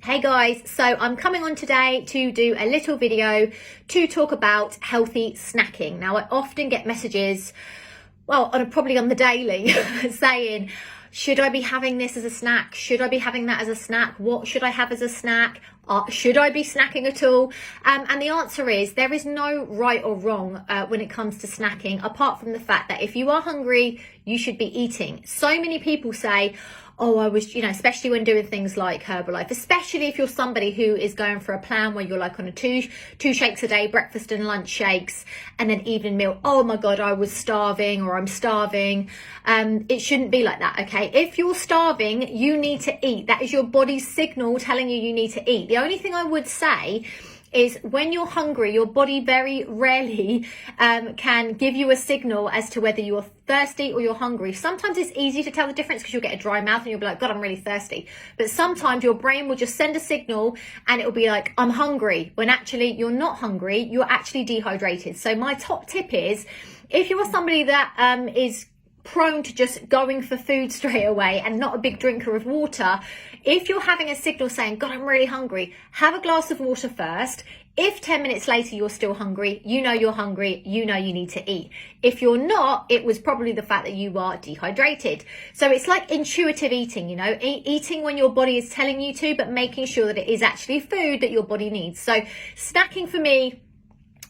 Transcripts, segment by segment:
Hey guys, so I'm coming on today to do a little video to talk about healthy snacking. Now I often get messages, well, probably on the daily, saying, should I be having this as a snack? Should I be having that as a snack? What should I have as a snack? Should I be snacking at all? And the answer is there is no right or wrong when it comes to snacking, apart from the fact that if you are hungry, you should be eating. So many people say, oh, I was, especially when doing things like Herbalife, especially if you're somebody who is going for a plan where you're like on a two shakes a day, breakfast and lunch shakes, and then evening meal. Oh my God, I was starving, or I'm starving. It shouldn't be like that, okay? If you're starving, you need to eat. That is your body's signal telling you need to eat. The only thing I would say is when you're hungry, your body very rarely can give you a signal as to whether you're thirsty or you're hungry. Sometimes it's easy to tell the difference because you'll get a dry mouth and you'll be like, God, I'm really thirsty. But sometimes your brain will just send a signal and it'll be like, I'm hungry, when actually you're not hungry, you're actually dehydrated. So my top tip is, if you are somebody that is prone to just going for food straight away and not a big drinker of water, if you're having a signal saying, God, I'm really hungry, have a glass of water first. If 10 minutes later you're still hungry, you know you're hungry, you know you need to eat. If you're not, it was probably the fact that you are dehydrated. So it's like intuitive eating, eating when your body is telling you to, but making sure that it is actually food that your body needs. So snacking for me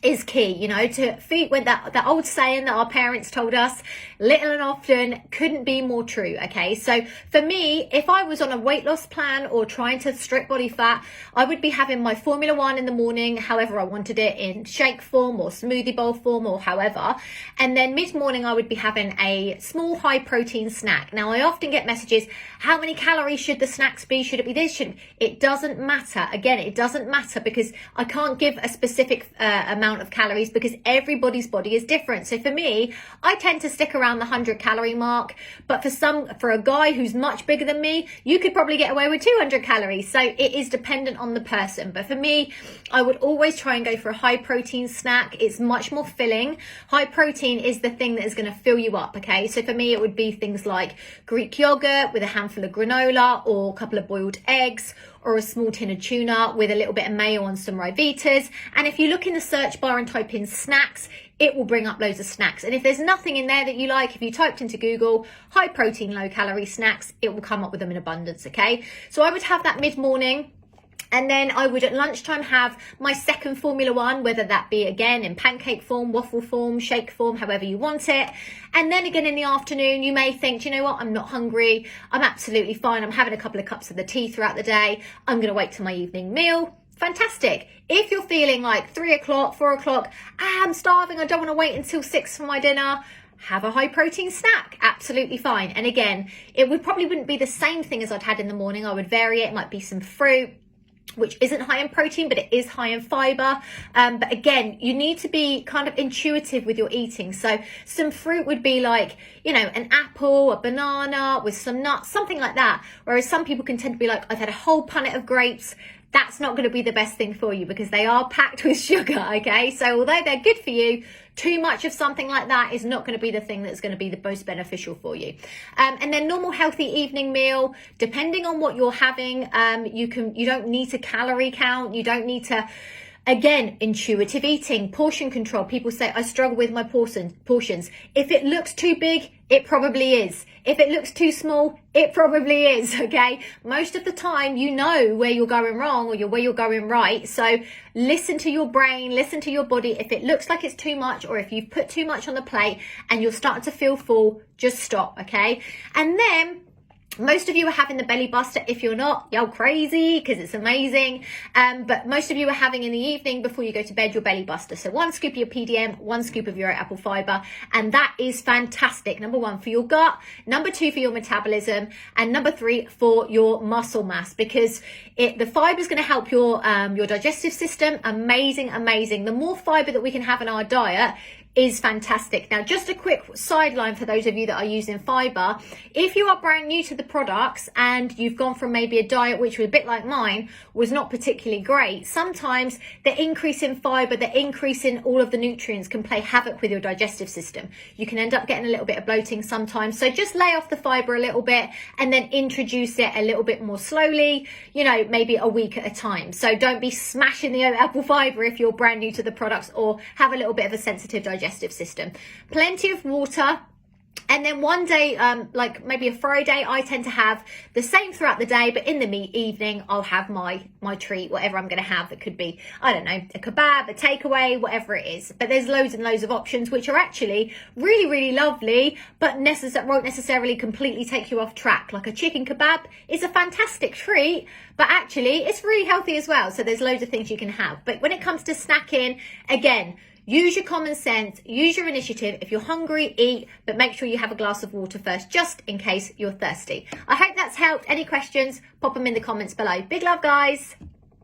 is key, to feed, with that old saying that our parents told us, little and often, couldn't be more true. Okay, so for me, if I was on a weight loss plan or trying to strip body fat, I would be having my Formula One in the morning, however I wanted it, in shake form or smoothie bowl form or however, and then mid-morning I would be having a small high protein snack. Now I often get messages, how many calories should the snacks be? Should it be this? It doesn't matter. Again, it doesn't matter because I can't give a specific amount of calories because everybody's body is different. So for me, I tend to stick around the 100 calorie mark, but for a guy who's much bigger than me, you could probably get away with 200 calories. So it is dependent on the person. But for me, I would always try and go for a high protein snack. It's much more filling. High protein is the thing that is going to fill you up. Okay, so for me, it would be things like Greek yogurt with a handful of granola, or a couple of boiled eggs, or a small tin of tuna with a little bit of mayo on some Ryvitas. And if you look in the search bar and type in snacks, it will bring up loads of snacks. And if there's nothing in there that you like, if you typed into Google high protein, low calorie snacks, it will come up with them in abundance, okay? So I would have that mid-morning. And then I would at lunchtime have my second Formula One, whether that be again in pancake form, waffle form, shake form, however you want it. And then again in the afternoon, you may think, do you know what? I'm not hungry. I'm absolutely fine. I'm having a couple of cups of the tea throughout the day. I'm going to wait till my evening meal. Fantastic. If you're feeling like 3 o'clock, 4 o'clock, I'm starving, I don't want to wait until 6 for my dinner, have a high protein snack. Absolutely fine. And again, it wouldn't be the same thing as I'd had in the morning. I would vary it. It might be some fruit, which isn't high in protein, but it is high in fiber. But again, you need to be kind of intuitive with your eating. So some fruit would be like, an apple, a banana with some nuts, something like that. Whereas some people can tend to be like, I've had a whole punnet of grapes. That's not going to be the best thing for you because they are packed with sugar, okay? So although they're good for you, too much of something like that is not going to be the thing that's going to be the most beneficial for you. And then normal healthy evening meal, depending on what you're having, you don't need to calorie count. You don't need to, again, intuitive eating, portion control. People say, I struggle with my portions. If it looks too big, it probably is. If it looks too small, it probably is, okay? Most of the time, you know where you're going wrong or where you're going right. So listen to your brain, listen to your body. If it looks like it's too much, or if you've put too much on the plate and you're starting to feel full, just stop, okay? And then most of you are having the belly buster. If you're not, you're crazy because it's amazing. But most of you are having in the evening before you go to bed your belly buster. So 1 scoop of your PDM, 1 scoop of your apple fiber. And that is fantastic. Number 1 for your gut, number 2 for your metabolism, and number 3 for your muscle mass, because the fiber is going to help your digestive system. Amazing. The more fiber that we can have in our diet is fantastic. Now, just a quick sideline for those of you that are using fiber. If you are brand new to the products and you've gone from maybe a diet which was a bit like mine, was not particularly great, sometimes the increase in fiber, the increase in all of the nutrients can play havoc with your digestive system. You can end up getting a little bit of bloating sometimes. So just lay off the fiber a little bit and then introduce it a little bit more slowly, you know, maybe a week at a time. So don't be smashing the apple fiber if you're brand new to the products or have a little bit of a sensitive digestive system. Plenty of water. And then one day, like maybe a Friday, I tend to have the same throughout the day, but in the evening, I'll have my treat, whatever I'm going to have. It could be, I don't know, a kebab, a takeaway, whatever it is. But there's loads and loads of options, which are actually really, really lovely, but won't necessarily completely take you off track. Like a chicken kebab is a fantastic treat, but actually it's really healthy as well. So there's loads of things you can have. But when it comes to snacking, again, use your common sense, use your initiative. If you're hungry, eat, but make sure you have a glass of water first, just in case you're thirsty. I hope that's helped. Any questions, pop them in the comments below. Big love, guys.